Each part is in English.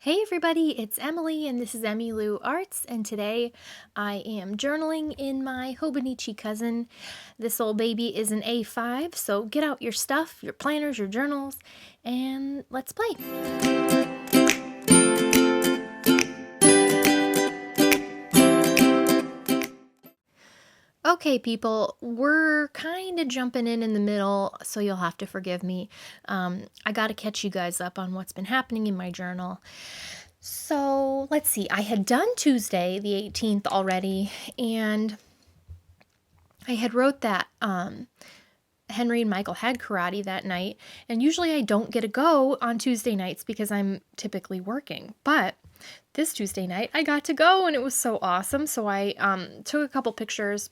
Hey everybody, it's Emily and this is Emmylou Arts, and today I am journaling in my Hobonichi cousin. This old baby is an A5, so get out your stuff, your planners, your journals, and let's play. Okay, people, we're kind of jumping in the middle, so you'll have to forgive me. I got to catch you guys up on what's been happening in my journal. So let's see, I had done Tuesday the 18th already, and I had wrote that Henry and Michael had karate that night, and usually I don't get to go on Tuesday nights because I'm typically working, but this Tuesday night I got to go and it was so awesome. So I took a couple pictures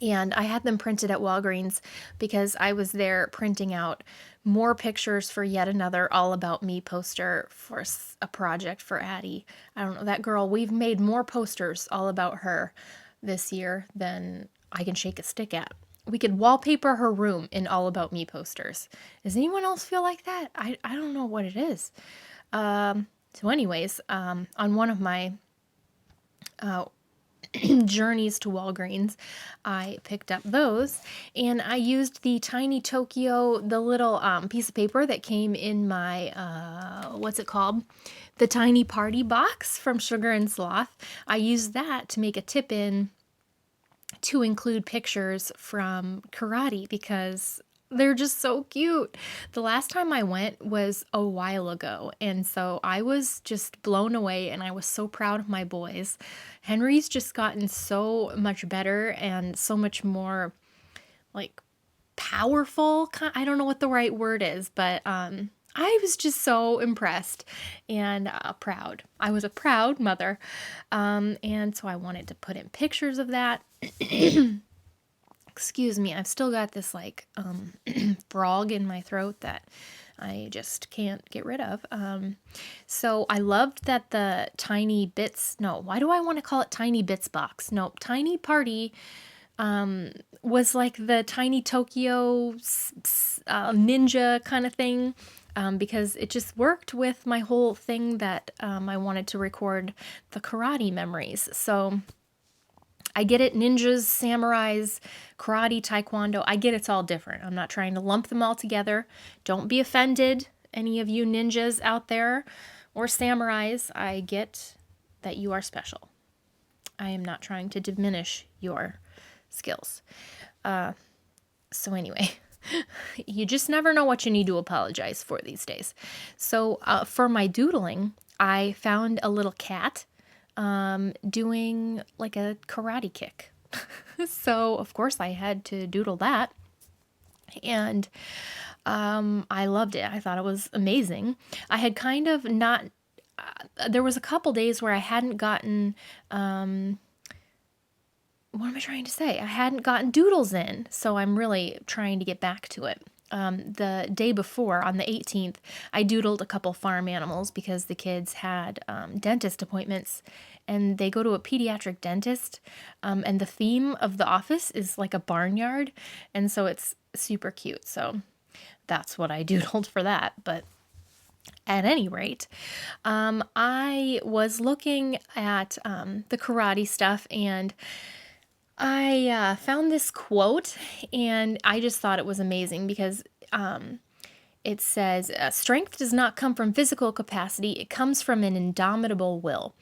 and I had them printed at Walgreens because I was there printing out more pictures for yet another All About Me poster for a project for Addie. I don't know, that girl, we've made more posters all about her this year than I can shake a stick at. We could wallpaper her room in All About Me posters. Does anyone else feel like that? I don't know what it is. So anyways, on one of my journeys to Walgreens, I picked up those, and I used the Tiny Tokyo, the little piece of paper that came in my, what's it called? The Tiny Party box from Sugar and Sloth. I used that to make a tip-in to include pictures from karate because they're just so cute. The last time I went was a while ago, and so I was just blown away, and I was so proud of my boys. Henry's just gotten so much better and so much more, like, powerful. I don't know what the right word is, but I was just so impressed and proud. I was a proud mother, and so I wanted to put in pictures of that. Excuse me, I've still got this like frog in my throat that I just can't get rid of. So I loved that the Tiny Bits, no, why do I want to call it Tiny Bits box? No, Tiny Party was like the Tiny Tokyo ninja kind of thing. Because it just worked with my whole thing that I wanted to record the karate memories. So I get it, ninjas, samurais, karate, taekwondo. I get it's all different. I'm not trying to lump them all together. Don't be offended, any of you ninjas out there or samurais. I get that you are special. I am not trying to diminish your skills. So anyway, you just never know what you need to apologize for these days. So for my doodling, I found a little cat doing like a karate kick. So of course I had to doodle that, and I loved it. I thought it was amazing. I had kind of not, there was a couple days where I hadn't gotten, what am I trying to say? I hadn't gotten doodles in, so I'm really trying to get back to it. The day before, on the 18th, I doodled a couple farm animals because the kids had dentist appointments, and they go to a pediatric dentist, and the theme of the office is like a barnyard, and so it's super cute. So that's what I doodled for that. But at any rate, I was looking at the karate stuff, and I found this quote, and I just thought it was amazing because it says, strength does not come from physical capacity, it comes from an indomitable will.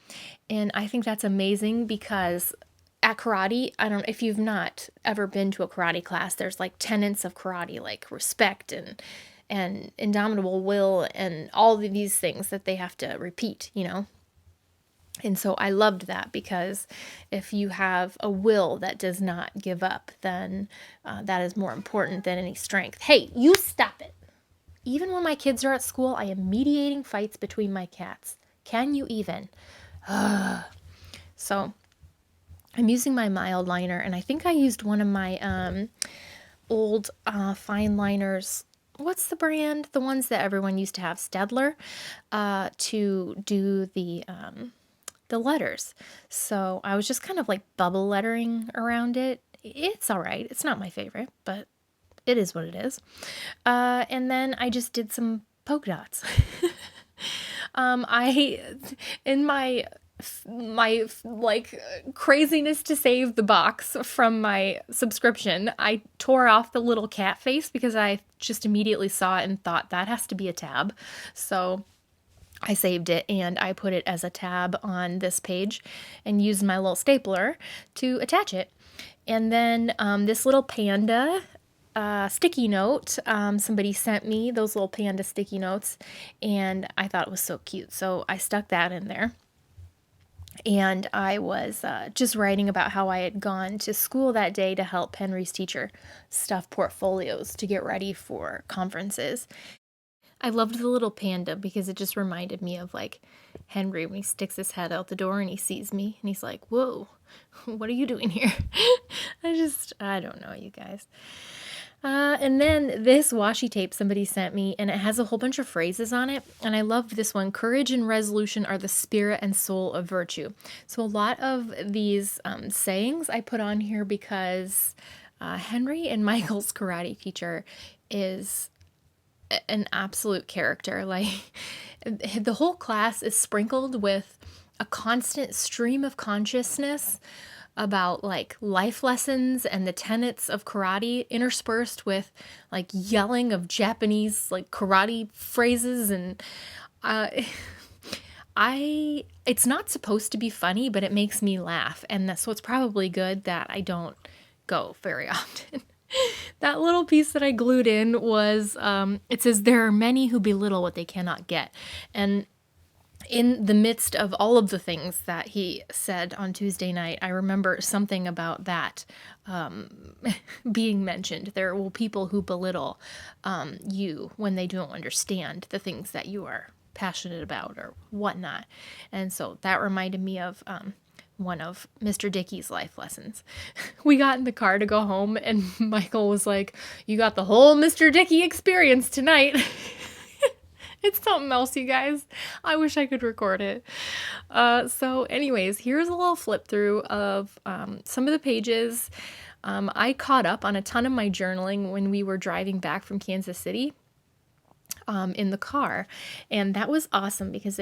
And I think that's amazing because at karate, I don't know if you've not ever been to a karate class, there's like tenets of karate, like respect and indomitable will and all of these things that they have to repeat, you know? And so I loved that because if you have a will that does not give up, then that is more important than any strength. Hey, you stop it. Even when my kids are at school, I am mediating fights between my cats. Can you even? So I'm using my Mildliner, and I think I used one of my old fine liners. What's the brand? The ones that everyone used to have, Stedler, to do the letters. So I was just kind of like bubble lettering around it. It's all right. It's not my favorite, but it is what it is. And then I just did some polka dots. I, in my like craziness to save the box from my subscription, I tore off the little cat face because I just immediately saw it and thought that has to be a tab. So I saved it and I put it as a tab on this page and used my little stapler to attach it. And then this little panda sticky note, somebody sent me those little panda sticky notes and I thought it was so cute. So I stuck that in there. And I was just writing about how I had gone to school that day to help Henry's teacher stuff portfolios to get ready for conferences. I loved the little panda because it just reminded me of like Henry when he sticks his head out the door and he sees me and he's like, whoa, what are you doing here? I don't know, you guys. And then this washi tape somebody sent me, and it has a whole bunch of phrases on it. And I love this one. Courage and resolution are the spirit and soul of virtue. So a lot of these sayings I put on here because Henry and Michael's karate teacher is an absolute character. Like, the whole class is sprinkled with a constant stream of consciousness about like life lessons and the tenets of karate, interspersed with like yelling of Japanese like karate phrases. And it's not supposed to be funny, but it makes me laugh, and that's what's probably good that I don't go very often. That little piece that I glued in was, it says, there are many who belittle what they cannot get. And in the midst of all of the things that he said on Tuesday night, I remember something about that being mentioned. There will people who belittle you when they don't understand the things that you are passionate about or whatnot. And so that reminded me of one of Mr. Dickey's life lessons. We got in the car to go home and Michael was like, you got the whole Mr. Dickey experience tonight. It's something else, you guys. I wish I could record it. So anyways, here's a little flip through of some of the pages. I caught up on a ton of my journaling when we were driving back from Kansas City in the car. And that was awesome because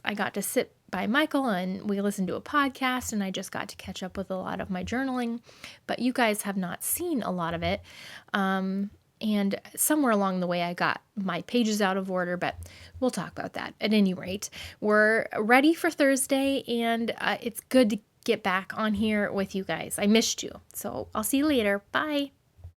I got to sit by Michael and we listened to a podcast and I just got to catch up with a lot of my journaling. But you guys have not seen a lot of it. And somewhere along the way, I got my pages out of order, but we'll talk about that. At any rate, we're ready for Thursday, and it's good to get back on here with you guys. I missed you. So I'll see you later. Bye.